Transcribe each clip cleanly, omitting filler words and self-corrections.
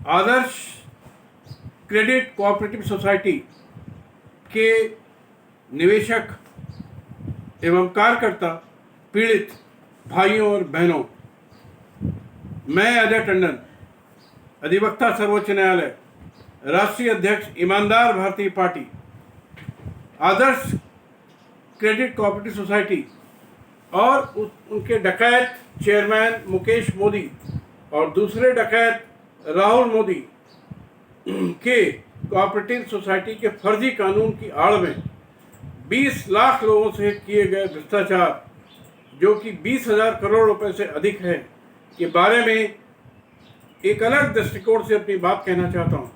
आदर्श credit cooperative society के निवेशक एवं कार्यकर्ता, पीड़ित भाइयों और बहनों, मैं अजय टंडन, अधिवक्ता सर्वोच्च न्यायालय, राष्ट्रीय अध्यक्ष ईमानदार भारतीय पार्टी, आदर्श क्रेडिट कोऑपरेटिव सोसाइटी और उनके डकैत चेयरमैन मुकेश मोदी और दूसरे डकैत राहुल मोदी के कोऑपरेटिव सोसाइटी के फर्जी कानून की आड़ में 20 लाख लोगों से किए गए भ्रष्टाचार, जो कि 20,000 करोड़ रुपए से अधिक है, के बारे में एक अलग दृष्टिकोण से अपनी बात कहना चाहता हूँ।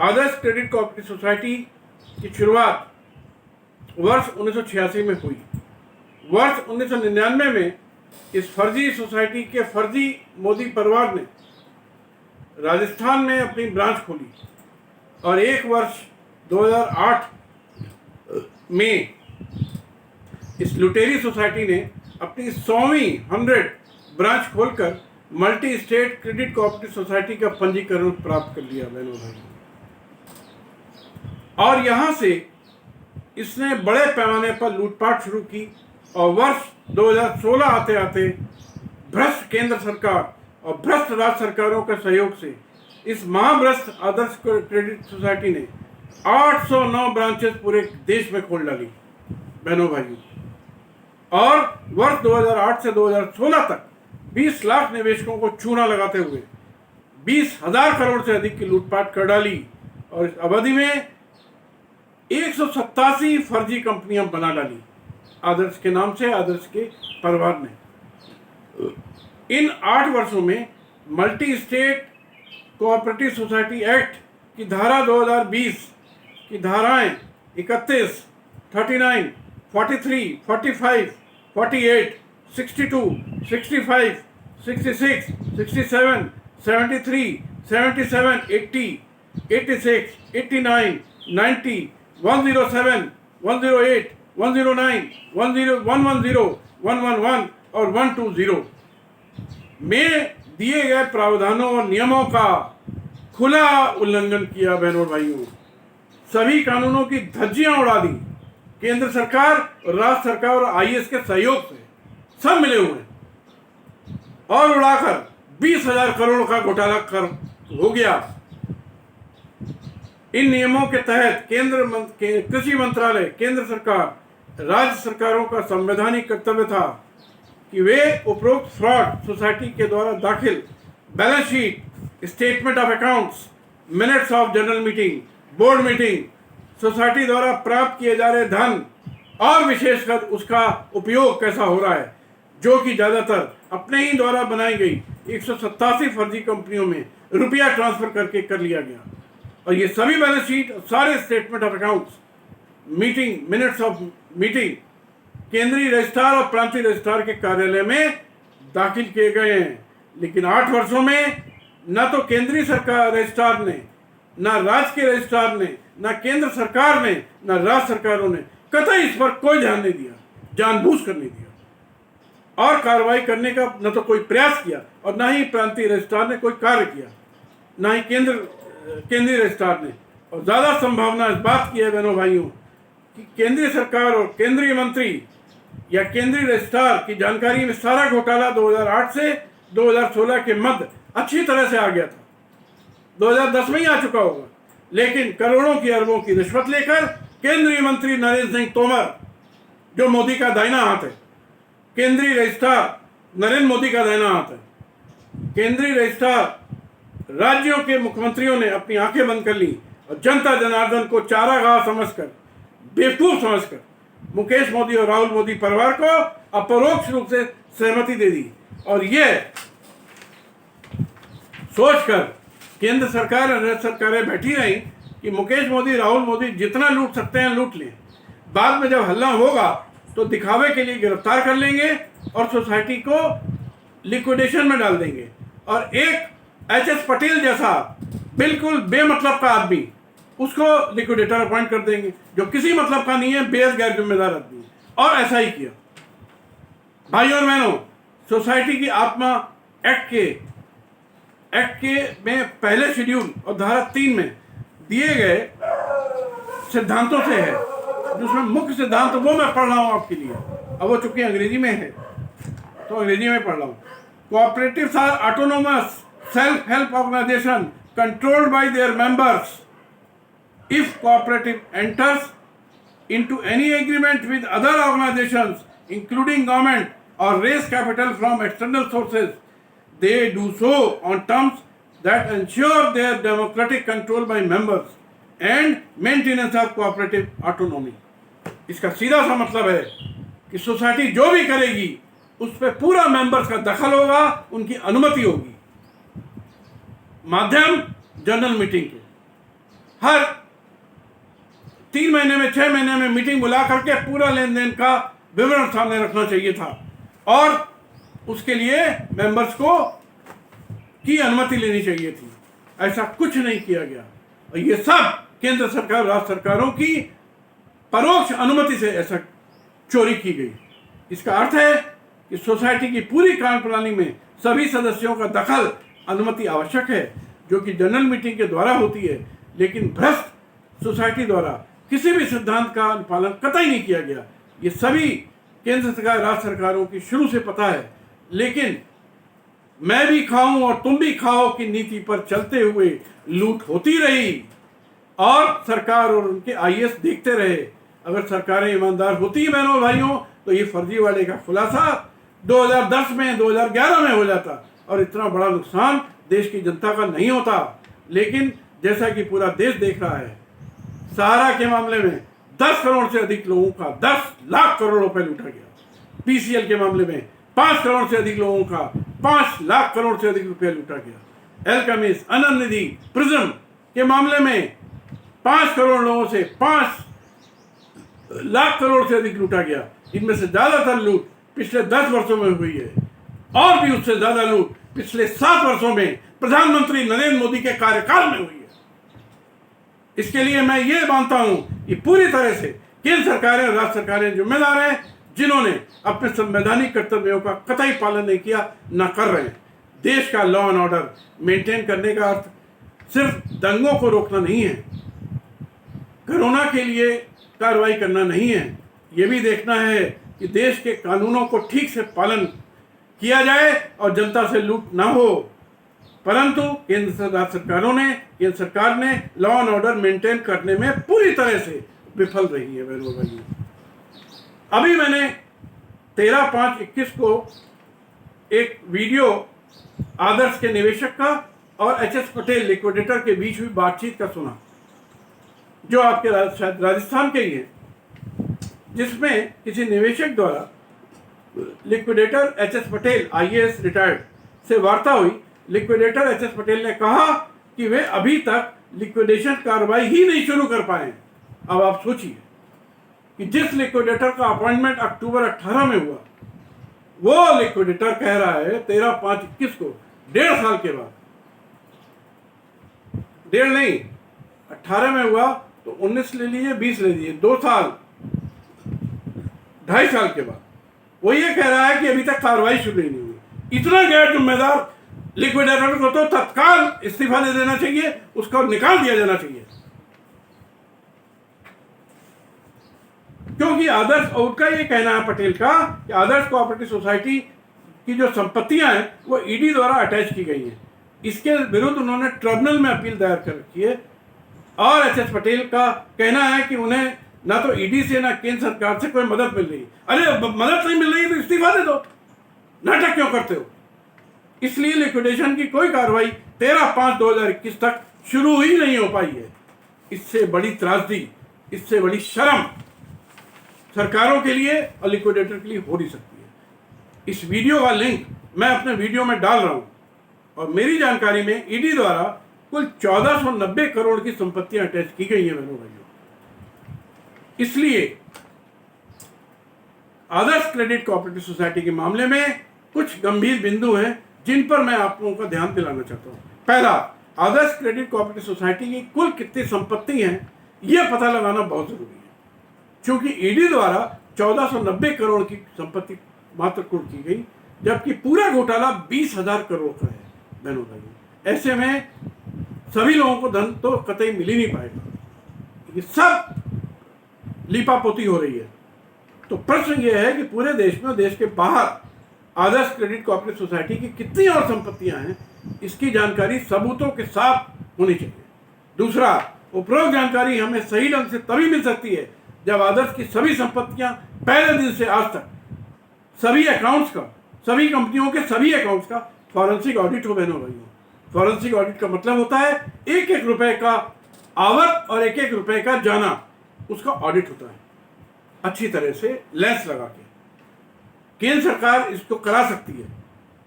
आदर्श क्रेडिट कोऑपरेटिव सोसाइटी की शुरुआत वर्ष 1986 में हुई। वर्ष 1999 में इस फर्जी सोसाइटी के फर्जी मोदी परिवार ने राजस्थान में अपनी ब्रांच खोली और एक वर्ष 2008 में इस लुटेरी सोसाइटी ने अपनी 100वीं 100 ब्रांच खोलकर multi state credit cooperative society का पंजीकरण प्राप्त कर लिया बहनों भाई। और यहां से इसने बड़े पैमाने पर लूटपाट शुरू की और वर्ष 2016 आते आते भ्रष्ट केंद्र सरकार और भ्रष्ट राज्य सरकारों के सहयोग से इस महाभ्रष्ट आदर्श क्रेडिट सोसाइटी ने 809 ब्रांचेस पूरे देश में खोल डाली बहनों भाइयों। और वर्ष 2008 से 2016 तक 20 लाख निवेशकों को चूना लगाते हुए 20,000 करोड़ से अधिक की लूटपाट कर डाली और इस अवधि में 187 फर्जी कंपनियां बना डाली आदर्श के नाम से, आदर्श के परिवार ने। इन 8 वर्षों में multi state cooperative society act की धारा 2020 की धाराएं 31, 39, 43, 45, 48, 62, 65, 66, 67, 73, 77, 80, 86, 89, 90, 107, 108, 109, 110, 111 और 120 में दिए गए प्रावधानों और नियमों का खुला उल्लंघन किया बहनों भाइयों। सभी कानूनों की धज्जियां उड़ा दी केंद्र सरकार और राज्य सरकार और आईएएस के सहयोग से, सब मिले हुए और उड़ाकर 20,000 करोड़ का घोटाला कर हो गया। इन नियमों के तहत कृषि मंत्रालय, केंद्र सरकार, राज्य सरकारों का संवैधानिक कर्तव्य था कि वे उपरोक्त फ्रॉड सोसाइटी के द्वारा दाखिल balance sheet, statement of accounts, minutes of general meeting, board meeting, society द्वारा प्राप्त किए जा रहे धन और विशेषकर उसका उपयोग कैसा हो रहा है, जो कि ज़्यादातर अपने ही द्वारा बनाई गई 187 फर्जी कंपनियों में रुपया ट्रांसफर करके कर लिया गया। और ये सभी बैलेंस शीट, सारे statement of accounts, meeting, minutes of meeting केंद्रीय रजिस्ट्रार और प्रांतीय रजिस्ट्रार के कार्यालय में दाखिल किए गए हैं। लेकिन 8 वर्षों में न तो केंद्रीय सरकार रजिस्ट्रार ने, न राज्य के रजिस्ट्रार ने, न केंद्र सरकार ने, न राज्य सरकारों ने कतई इस पर कोई ध्यान नहीं दिया, जानबूझकर नहीं दिया और कार्रवाई करने का न तो कोई प्रयास किया और न ही प्रांतीय रजिस्ट्रार ने कोई कार्य किया, न ही केंद्रीय रजिस्ट्रार ने। और ज़्यादा संभावना इस बात की है बहनों भाइयों कि केंद्रीय सरकार और केंद्रीय मंत्री या केंद्रीय रजिस्ट्रार की जानकारी में सारा घोटाला 2008 से 2016 के मध्य अच्छी तरह से आ गया था। 2010 में ही आ चुका होगा, लेकिन करोड़ों की अरबों की रिश्वत लेकर केंद्रीय मंत्री नरेंद्र सिंह तोमर, जो मोदी का दाहिना हाथ है, केंद्रीय रजिस्ट्रार नरेंद्र मोदी का दाहिना हाथ है, केंद्रीय रजिस्ट्रार राज्यों के मुख्यमंत्रियों ने अपनी आंखें बंद कर ली और जनता जनार्दन को चारागाह समझकर, बेवकूफ समझकर मुकेश मोदी और राहुल मोदी परिवार को अपरोक्ष रूप से सहमति दे दी। और यह सोचकर केंद्र सरकार और राज्य सरकारें बैठी रही कि मुकेश मोदी, राहुल मोदी जितना लूट सकते हैं लूट लें, बाद में जब हल्ला होगा तो दिखावे के लिए गिरफ्तार कर लेंगे और सोसाइटी को लिक्विडेशन में डाल देंगे। और एक एच.एस. पटेल जैसा बिल्कुल बेमतलब का आदमी, उसको लिक्विडेटर अपॉइंट कर देंगे, जो किसी मतलब का नहीं है, बेहद गैर जिम्मेदार आदमी है। और ऐसा ही किया। भाइयों और बहनों, सोसाइटी की आत्मा एक्ट के एक्ट के में पहले शेड्यूल और धारा 3 में दिए गए सिद्धांतों से है, जिसमें मुख्य सिद्धांत वो मैं पढ़ रहा हूँ आपके लिए। अब वो चूंकि अंग्रेजी में है तो अंग्रेजी में पढ़ रहा हूँ। Cooperatives are autonomous self help organisation controlled by their members. If cooperative enters into any agreement with other organizations including government or raise capital from external sources, they do so on terms that ensure their democratic control by members and maintenance of cooperative autonomy. इसका सीधा सा मतलब है कि society जो भी करेगी उस पर पूरा मेंबर्स का दखल होगा, उनकी अनुमति होगी। माध्यम जनरल मीटिंग के हर 3 महीने में 6 महीने में मीटिंग बुला करके पूरा लेन देन का विवरण सामने रखना चाहिए था और उसके लिए मेंबर्स को की अनुमति लेनी चाहिए थी। ऐसा कुछ नहीं किया गया और ये सब केंद्र सरकार राज्य सरकारों की परोक्ष अनुमति से ऐसा चोरी की गई। इसका अर्थ है कि सोसाइटी की पूरी कार्यप्रणाली में सभी सदस्यों का दखल अनुमति आवश्यक है, जो कि जनरल मीटिंग के द्वारा होती है, लेकिन भ्रष्ट सोसाइटी द्वारा किसी भी सिद्धांत का पालन कतई नहीं किया गया। ये सभी केंद्र सरकार राज्य सरकारों की शुरू से पता है, लेकिन मैं भी खाऊं और तुम भी खाओ की नीति पर चलते हुए लूट होती रही और सरकार और उनके आईएएस देखते रहे। अगर सरकारें ईमानदार होती बहनों भाइयों तो ये फर्जीवाड़े का खुलासा 2010 में 2011 में हो जाता और इतना बड़ा नुकसान देश की जनता का नहीं होता। लेकिन जैसा कि पूरा देश देख रहा है, सहारा के मामले में 10 करोड़ से अधिक लोगों का 10 लाख करोड़ रुपए लूटा गया। पीसीएल के मामले में 5 करोड़ से अधिक लोगों का 5 लाख करोड़ से अधिक रुपया लूटा गया। एल्केमिस्ट, आनंद निधि, प्रिज्म के मामले में 5 करोड़ लोगों से 5 लाख करोड़ से अधिक लूटा गया। इनमें से ज्यादातर लूट पिछले 10 वर्षों में हुई है और भी उससे ज्यादा लूट पिछले 7 वर्षों में प्रधानमंत्री नरेंद्र मोदी के कार्यकाल में हुई है। इसके लिए मैं ये मानता हूं कि पूरी तरह से केंद्र सरकारें और राज्य सरकारें जिम्मेदार हैं, जिन्होंने अपने संवैधानिक कर्तव्यों का कतई पालन नहीं किया, न कर रहे हैं। देश का लॉ एंड ऑर्डर मेंटेन करने का अर्थ सिर्फ दंगों को रोकना नहीं है, कोरोना के लिए कार्रवाई करना नहीं है, ये भी देखना है कि देश के कानूनों को ठीक से पालन किया जाए और जनता से लूट ना हो। परंतु केंद्र केंद्र सरकार ने लॉ एंड ऑर्डर मेंटेन करने में पूरी तरह से विफल रही है। बहनों भाइयों, अभी मैंने 13/5/21 को एक वीडियो आदर्श के निवेशक का और एचएस पटेल लिक्विडेटर के बीच हुई बातचीत का सुना, जो आपके शायद राजस्थान के ही है, जिसमें किसी निवेशक द्वारा liquidator HS Patel IAS retired से वार्ता हुई। लिक्विडेटर एचएस पटेल ने कहा कि वे अभी तक लिक्विडेशन कार्रवाई ही नहीं शुरू कर पाए। अब आप सोचिए कि जिस लिक्विडेटर का अपॉइंटमेंट अक्टूबर 18 में हुआ, वो लिक्विडेटर कह रहा है 13/5/21 को 1.5 साल के बाद, 1.5 नहीं 18 में हुआ तो 19 ले लीजिए, 20 ले लीजिए, 2 साल 2.5 साल के बाद वो ये कह रहा है कि अभी तक कार्रवाई शुरू नहीं हुई। इतना गैर जिम्मेदार लिक्विडेटर को तो तत्काल इस्तीफा दे देना चाहिए, उसको निकाल दिया जाना चाहिए। क्योंकि आदर्श, और उनका ये कहना है पटेल का कि आदर्श कोऑपरेटिव सोसाइटी की जो संपत्तियां हैं वो ईडी द्वारा अटैच की गई हैं। इसके विरुद्ध उन्होंने ट्रिब्यूनल में अपील दायर कर रखी है और एचएस पटेल का कहना है कि उन्हें ना तो ईडी से ना केंद्र सरकार से कोई मदद मिल रही। अरे मदद नहीं मिल रही तो इस्तीफा दे दो, नाटक क्यों करते हो? इसलिए लिक्विडेशन की कोई कार्रवाई 13/5/2021 तक शुरू ही नहीं हो पाई है। इससे बड़ी त्रासदी, इससे बड़ी शर्म सरकारों के लिए और लिक्विडेटर के लिए हो नहीं सकती है। इस वीडियो का लिंक मैं अपने वीडियो में डाल रहा हूं और मेरी जानकारी में ईडी द्वारा कुल 1490 करोड़ की संपत्तियां अटैच की गई हैं बहनों भाइयों। इसलिए आदर्श क्रेडिट कोऑपरेटिव सोसाइटी के मामले में कुछ गंभीर बिंदु हैं जिन पर मैं आप लोगों का ध्यान दिलाना चाहता हूं। पहला, आदर्श क्रेडिट कोऑपरेटिव सोसाइटी की कुल कितनी संपत्ति हैं यह पता लगाना बहुत जरूरी है, क्योंकि ईडी द्वारा 1490 करोड़ की संपत्ति मात्र कुल की गई, जबकि पूरा घोटाला 20,000 करोड़ का है बहनों भाइयों। ऐसे में सभी लोगों को धन तो कतई मिल ही नहीं पाएगा, ये सब लीपापोती हो रही है। तो प्रश्न ये है कि पूरे देश में और देश के बाहर आदर्श क्रेडिट कोऑपरेटिव सोसाइटी की कितनी और संपत्तियां हैं, इसकी जानकारी सबूतों के साथ होनी चाहिए। दूसरा, उपरोक्त जानकारी हमें सही ढंग से तभी मिल सकती है जब आदर्श की सभी संपत्तियां पहले दिन से आज तक सभी अकाउंट्स का, सभी कंपनियों के सभी अकाउंट्स का फॉरेंसिक ऑडिट हो बहनों भाइयों। फॉरेंसिक ऑडिट का मतलब होता है एक एक रुपए का आवक और एक एक रुपए का जाना, उसका ऑडिट होता है अच्छी तरह से लेंस लगा के। केंद्र सरकार इसको करा सकती है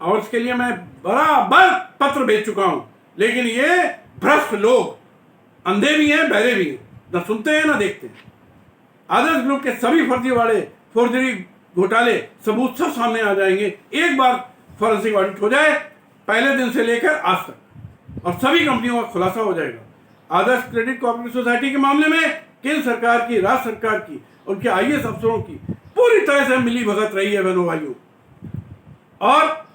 और इसके लिए मैं बराबर पत्र भेज चुका हूं, लेकिन ये भ्रष्ट लोग अंधे भी हैं, बहरे भी हैं, ना सुनते हैं ना देखते हैं। आदर्श ग्रुप के सभी फर्जीवाड़े, फोर्जरी, घोटाले सबूत सब सामने आ जाएंगे एक बार फॉरेंसिक ऑडिट हो जाए, पहले दिन से लेकर आज तक, और सभी कंपनियों का खुलासा हो जाएगा। आदर्श क्रेडिट कोऑपरेटिव सोसाइटी के मामले में केंद्र सरकार की, राज्य सरकार की, उनके आईएएस अफसरों की पूरी तरह से मिली भगत रही है बहनों भाइयों, और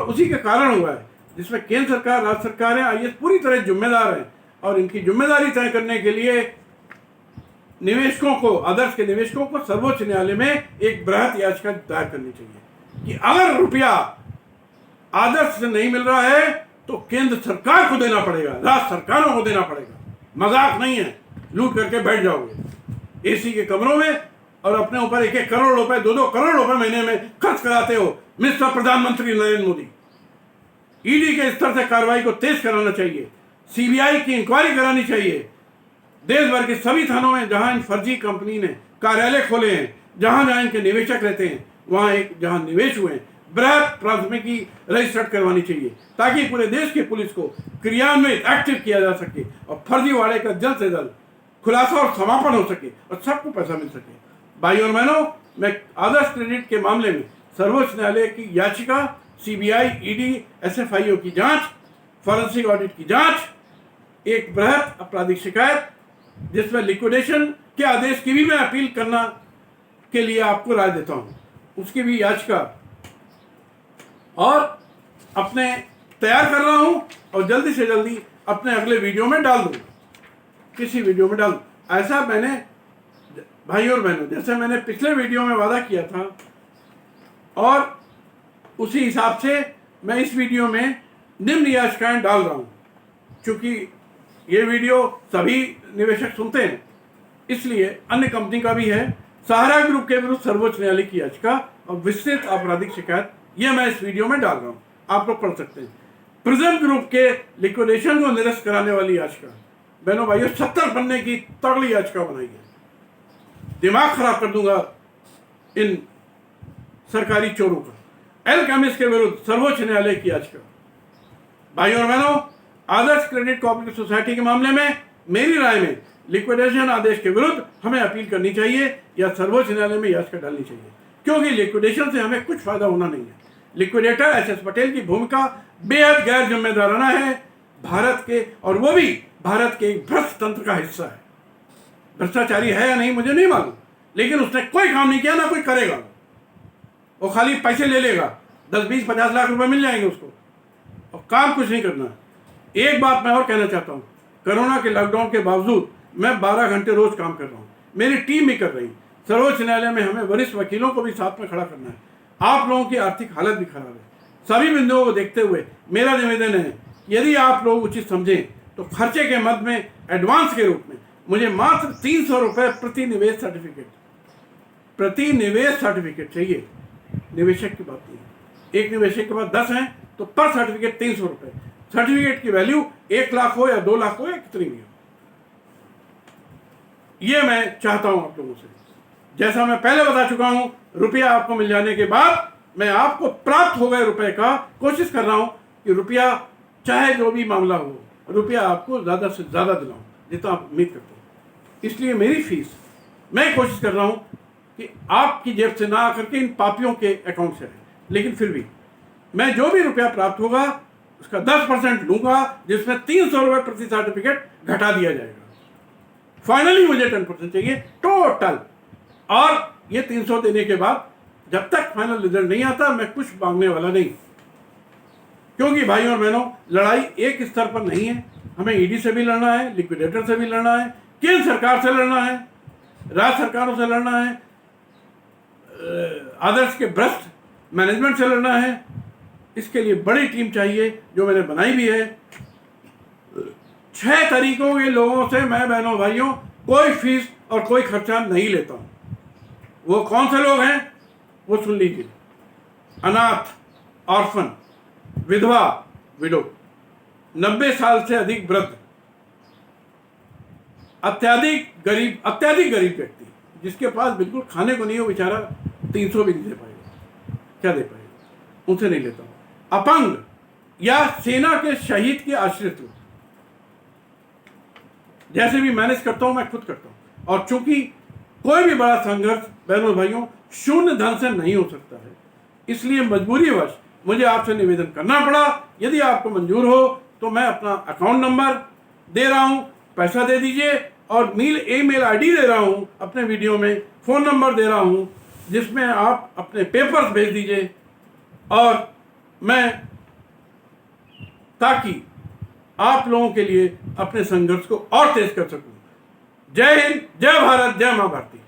उसी के कारण हुआ है जिसमें केंद्र सरकार, राज्य सरकार है, आईएएस पूरी तरह जिम्मेदार है। और इनकी जिम्मेदारी तय करने के लिए निवेशकों को, आदर्श के निवेशकों को सर्वोच्च न्यायालय में एक बृहत याचिका दायर करनी चाहिए कि अगर रुपया आदर्श से नहीं मिल रहा है तो केंद्र सरकार को देना पड़ेगा, राज्य सरकारों को देना पड़ेगा। मजाक नहीं है, लूट करके बैठ जाओगे एसी के कमरों में और अपने ऊपर एक एक करोड़ रुपए, 2-2 करोड़ रुपए महीने में खर्च कराते हो। मिस्टर प्रधानमंत्री नरेंद्र मोदी, ईडी के स्तर से कार्रवाई को तेज कराना चाहिए, सीबीआई की इंक्वायरी करानी चाहिए। देश भर के सभी थानों में जहां इन फर्जी कंपनी ने कार्यालय खोले हैं, जहां जहां इनके निवेशक रहते हैं, वहां एक जहां निवेश हुए हैं, बृहत प्राथमिकी रजिस्टर्ड करवानी चाहिए ताकि पूरे देश की पुलिस को क्रियान्वित, एक्टिव किया जा सके और फर्जीवाड़े का जल्द से जल्द खुलासा और समापन हो सके और सबको पैसा मिल सके। भाई और बहनों, मैं आदर्श क्रेडिट के मामले में सर्वोच्च न्यायालय की याचिका, सीबीआई, ईडी, एसएफआईओ की जांच, फॉरेंसिक ऑडिट की जांच, एक बृहत आपराधिक शिकायत जिसमें लिक्विडेशन के आदेश की भी मैं अपील करना के लिए आपको राय देता हूं, उसकी भी याचिका और अपने तैयार कर रहा हूं और जल्दी से जल्दी अपने अगले वीडियो में डाल दूंगा, किसी वीडियो में डाल। ऐसा मैंने भाई और बहनों, जैसे मैंने पिछले वीडियो में वादा किया था और उसी हिसाब से मैं इस वीडियो में निम्न याचिकाएं डाल रहा हूं। क्योंकि ये वीडियो सभी निवेशक सुनते हैं, इसलिए अन्य कंपनी का भी है। सहारा ग्रुप के विरुद्ध सर्वोच्च न्यायालय की याचिका और विस्तृत आपराधिक शिकायत, ये मैं इस वीडियो में डाल रहा हूँ, आप लोग पढ़ सकते हैं। प्रिज्म ग्रुप के लिक्विडेशन को निरस्त कराने वाली याचिका, बहनों भाइयों 70 पन्ने की तगड़ी याचिका बनाई है। दिमाग खराब कर दूंगा इन सरकारी चोरों का। एल केमिस्ट के विरुद्ध सर्वोच्च न्यायालय की याचिका। भाई और बहनों, आदर्श क्रेडिट कोऑपरेटिव सोसाइटी के मामले में मेरी राय में लिक्विडेशन आदेश के विरुद्ध हमें अपील करनी चाहिए या सर्वोच्च न्यायालय में याचिका डालनी चाहिए, क्योंकि लिक्विडेशन से हमें कुछ फायदा होना नहीं है। लिक्विडेटर एसएस पटेल की भूमिका बेहद गैर जिम्मेदाराना है भारत के, और वो भी भारत के एक भ्रष्ट तंत्र का हिस्सा है। भ्रष्टाचारी है या नहीं मुझे नहीं मालूम, लेकिन उसने कोई काम नहीं किया, ना कोई करेगा। वो खाली पैसे ले लेगा, 10-20-50 लाख रुपए मिल जाएंगे उसको, और काम कुछ नहीं करना। एक बात मैं और कहना चाहता हूँ, कोरोना के लॉकडाउन के बावजूद मैं 12 घंटे रोज काम कर रहा हूँ, मेरी टीम भी कर रही। सर्वोच्च न्यायालय में हमें वरिष्ठ वकीलों को भी साथ में खड़ा करना है। आप लोगों की आर्थिक हालत भी खराब है। सभी बिंदुओं को देखते हुए मेरा निवेदन है, यदि आप लोग उचित समझें तो खर्चे के मद में एडवांस के रूप में मुझे मात्र 300 रुपये प्रति निवेश सर्टिफिकेट चाहिए। निवेशक की बात नहीं है, एक निवेशक के पास 10 हैं तो पर सर्टिफिकेट 300 रुपये। सर्टिफिकेट की वैल्यू 1 लाख हो या 2 लाख हो या कितनी भी हो, ये मैं चाहता हूं आप लोगों से। जैसा मैं पहले बता चुका हूं, रुपया आपको मिल जाने के बाद मैं आपको प्राप्त हो गए रुपए का कोशिश कर रहा हूं कि रुपया चाहे जो भी मामला हो, रुपया आपको ज्यादा से ज्यादा दिलाऊं जितना आप उम्मीद करते हैं। इसलिए मेरी फीस मैं कोशिश कर रहा हूं कि आपकी जेब से ना आकर के इन पापियों के अकाउंट से आए, लेकिन फिर भी मैं जो भी रुपया प्राप्त होगा उसका 10% लूंगा, जिसमें 300 रुपये प्रति सर्टिफिकेट घटा दिया जाएगा। फाइनली मुझे 10% चाहिए टोटल, और ये 300 देने के बाद जब तक फाइनल रिजल्ट नहीं आता मैं कुछ मांगने वाला नहीं। क्योंकि भाइयों और बहनों, लड़ाई एक स्तर पर नहीं है। हमें ईडी से भी लड़ना है, लिक्विडेटर से भी लड़ना है, केंद्र सरकार से लड़ना है, राज्य सरकारों से लड़ना है, आदर्श के भ्रष्ट मैनेजमेंट से लड़ना है। इसके लिए बड़ी टीम चाहिए, जो मैंने बनाई भी है। 6 तरीकों के लोगों से मैं बहनों भाइयों कोई फीस और कोई खर्चा नहीं लेता हूं। वो कौन से लोग हैं वो सुन लीजिए। अनाथ, ऑर्फन, विधवा, विडो, 90 साल से अधिक वृद्ध, अत्यधिक गरीब व्यक्ति जिसके पास बिल्कुल खाने को नहीं हो, बेचारा 300 भी नहीं दे पाएगा, क्या दे पाएगा, उनसे नहीं लेता हूं। अपंग या सेना के शहीद के आश्रित लोग, जैसे भी मैनेज करता हूं मैं खुद करता हूं। और चूंकि कोई भी बड़ा संघर्ष बहनों भाइयों शून्य धन से नहीं हो सकता है, इसलिए मजबूरीवश मुझे आपसे निवेदन करना पड़ा। यदि आपको मंजूर हो तो मैं अपना अकाउंट नंबर दे रहा हूं, पैसा दे दीजिए, और ईमेल आईडी दे रहा हूं, अपने वीडियो में फ़ोन नंबर दे रहा हूं, जिसमें आप अपने पेपर्स भेज दीजिए, और मैं, ताकि आप लोगों के लिए अपने संघर्ष को और तेज कर सकूं। जय हिंद, जय भारत, जय मां भारती।